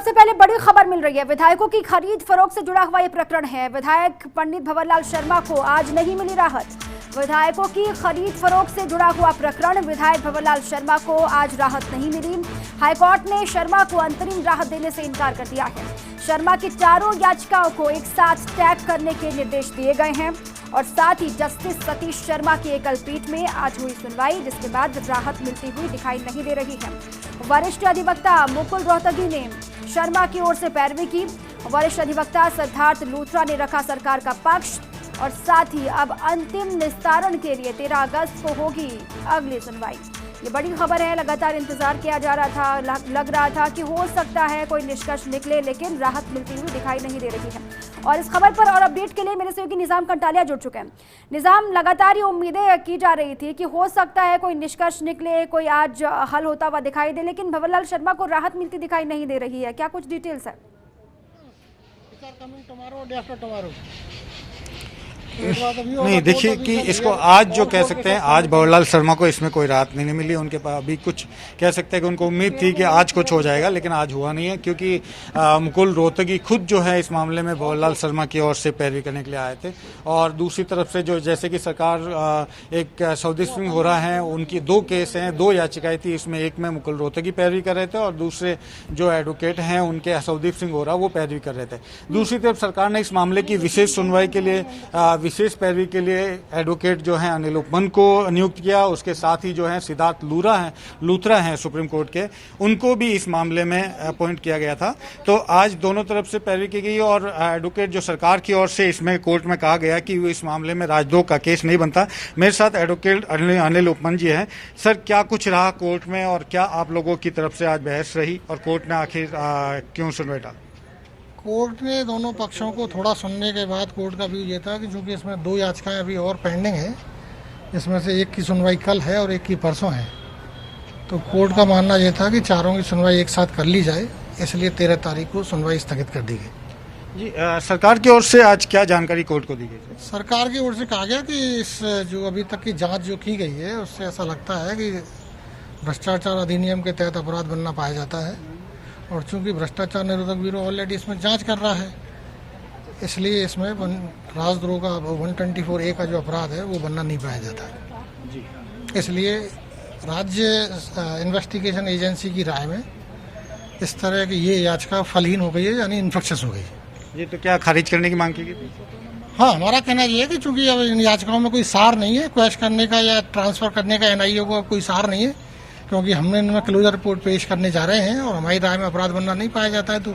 सबसे पहले बड़ी खबर मिल रही है। विधायकों की खरीद फरोख्त से जुड़ा हुआ ये प्रकरण है। विधायक पंडित भंवरलाल शर्मा को आज नहीं मिली राहत। विधायकों की खरीद फरोख्त से जुड़ा हुआ प्रकरण, विधायक भंवरलाल शर्मा को आज राहत नहीं मिली। हाईकोर्ट ने शर्मा को अंतरिम राहत देने से इनकार कर दिया है। शर्मा की चारों याचिकाओं को एक साथ टैग करने के निर्देश दिए गए हैं और साथ ही जस्टिस सतीश शर्मा की एकल पीठ में आज हुई सुनवाई, जिसके बाद राहत मिलती हुई दिखाई नहीं दे रही है। वरिष्ठ अधिवक्ता मुकुल रोहतगी ने शर्मा की ओर से पैरवी की। वरिष्ठ अधिवक्ता सिद्धार्थ लूथरा ने रखा सरकार का पक्ष और साथ ही अब अंतिम निस्तारण के लिए 13 अगस्त को होगी अगली सुनवाई। ये बड़ी खबर है। लगातार इंतजार किया जा रहा था, लग रहा था कि हो सकता है कोई निष्कर्ष निकले, लेकिन राहत मिलती हुई दिखाई नहीं दे रही है। और इस खबर पर और अपडेट के लिए मेरे सहयोगी निजाम कंटालिया जुड़ चुके हैं। निजाम, लगातार ये उम्मीदें की जा रही थी कि हो सकता है कोई निष्कर्ष निकले, कोई आज हल होता हुआ दिखाई दे, लेकिन भंवरलाल शर्मा को राहत मिलती दिखाई नहीं दे रही है। क्या कुछ डिटेल्स है? नहीं, देखिए कि इसको आज जो कह सकते हैं, आज भंवरलाल शर्मा को इसमें कोई राहत नहीं मिली। उनके पास अभी कुछ कह सकते हैं कि उनको उम्मीद थी कि आज कुछ हो जाएगा, लेकिन आज हुआ नहीं है, क्योंकि मुकुल रोहतगी खुद जो है इस मामले में भंवरलाल शर्मा की ओर से पैरवी करने के लिए आए थे। और दूसरी तरफ से जो जैसे कि सरकार एक सऊदी सिंह हो रहा है, उनकी 2 केस हैं, 2 याचिकाएं थी, इसमें एक में मुकुल रोहतगी पैरवी कर रहे थे और दूसरे जो एडवोकेट हैं उनके सऊदी सिंह हो रहा वो पैरवी कर रहे थे। दूसरी तरफ सरकार ने इस मामले की विशेष सुनवाई के लिए विशेष पैरवी के लिए एडवोकेट जो है अनिल उपमन को नियुक्त किया। उसके साथ ही जो है सिद्धार्थ लूथरा हैं सुप्रीम कोर्ट के, उनको भी इस मामले में अपॉइंट किया गया था। तो आज दोनों तरफ से पैरवी की गई और एडवोकेट जो सरकार की ओर से इसमें कोर्ट में कहा गया कि इस मामले में राजद्रोह का केस नहीं बनता। मेरे साथ एडवोकेट अनिल उपमन जी हैं। सर, क्या कुछ रहा कोर्ट में और क्या आप लोगों की तरफ से आज बहस रही और कोर्ट ने आखिर क्यों सुनवाई डाली? कोर्ट ने दोनों पक्षों को थोड़ा सुनने के बाद कोर्ट का व्यू ये था कि चूंकि इसमें 2 याचिकाएं अभी और पेंडिंग है, इसमें से एक की सुनवाई कल है और एक की परसों है, तो कोर्ट का मानना ये था कि चारों की सुनवाई एक साथ कर ली जाए, इसलिए 13 तारीख को सुनवाई स्थगित कर दी गई। जी, सरकार की ओर से आज क्या जानकारी कोर्ट को दी गई? सरकार की ओर से कहा गया कि इस जो अभी तक की जाँच जो की गई है उससे ऐसा लगता है कि भ्रष्टाचार अधिनियम के तहत अपराध बनना पाया जाता है और चूंकि भ्रष्टाचार निरोधक ब्यूरो ऑलरेडी इसमें जांच कर रहा है, इसलिए इसमें राजद्रोह का 124A का जो अपराध है वो बनना नहीं पाया जाता है जी। इसलिए राज्य इन्वेस्टिगेशन एजेंसी की राय में इस तरह की ये याचिका फलहीन हो गई है, यानी इन्फेक्शस हो गई जी। तो क्या खारिज करने की मांग की गई? हाँ, हमारा कहना ये है कि चूंकि अब इन याचिकाओं में कोई सार नहीं है, क्वैश करने का या ट्रांसफर करने का NIA को कोई सार नहीं है, क्योंकि हमने इनमें क्लोजर रिपोर्ट पेश करने जा रहे हैं और हमारी राय में अपराध बनना नहीं पाया जाता है तो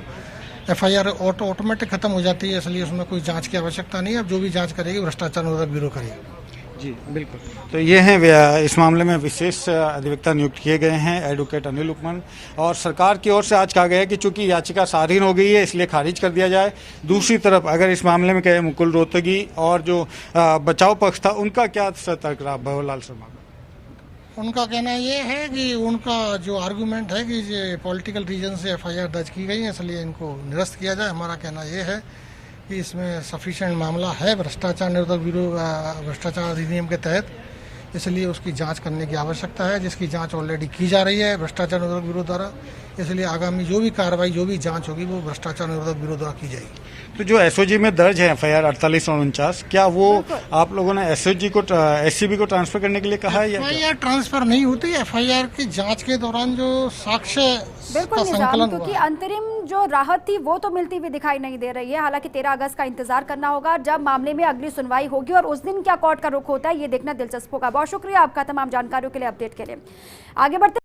FIR ऑटोमेटिक खत्म हो जाती है, इसलिए उसमें कोई जांच की आवश्यकता नहीं है। अब जो भी जांच करेगी भ्रष्टाचार निरोधक ब्यूरो करेगी। जी बिल्कुल। तो ये हैं इस मामले में विशेष अधिवक्ता नियुक्त किए गए हैं एडवोकेट अनिल उपमन, और सरकार की ओर से आज कहा गया है कि चूंकि याचिका सारीन हो गई है इसलिए खारिज कर दिया जाए। दूसरी तरफ अगर इस मामले में कहे मुकुल रोहतगी और जो बचाव पक्ष था उनका क्या तर्क रहा भंवरलाल शर्मा? उनका कहना ये है कि उनका जो आर्गूमेंट है कि ये पॉलिटिकल रीजन से FIR दर्ज की गई है, इसलिए इनको निरस्त किया जाए। हमारा कहना ये है कि इसमें सफिशिएंट मामला है भ्रष्टाचार निरोधक ब्यूरो भ्रष्टाचार अधिनियम के तहत, इसलिए उसकी जांच करने की आवश्यकता है, जिसकी जांच ऑलरेडी की जा रही है भ्रष्टाचार निरोधक ब्यूरो द्वारा। इसलिए आगामी जो भी कार्रवाई, जो भी जांच होगी वो भ्रष्टाचार निरोधक ब्यूरो द्वारा की जाएगी। तो जो SOG में दर्ज है FIR 48 और 49, क्या वो आप लोगों ने SOG को SCB को ट्रांसफर करने के लिए कहा है? FIR ट्रांसफर नहीं होती, FIR की जांच के दौरान जो साक्ष्य बिल्कुल निजाम, क्योंकि अंतरिम जो राहत थी वो तो मिलती हुई दिखाई नहीं दे रही है। हालांकि 13 अगस्त का इंतजार करना होगा जब मामले में अगली सुनवाई होगी और उस दिन क्या कोर्ट का रुख होता है ये देखना दिलचस्प होगा। बहुत शुक्रिया आपका तमाम जानकारियों के लिए, अपडेट के लिए। आगे बढ़ते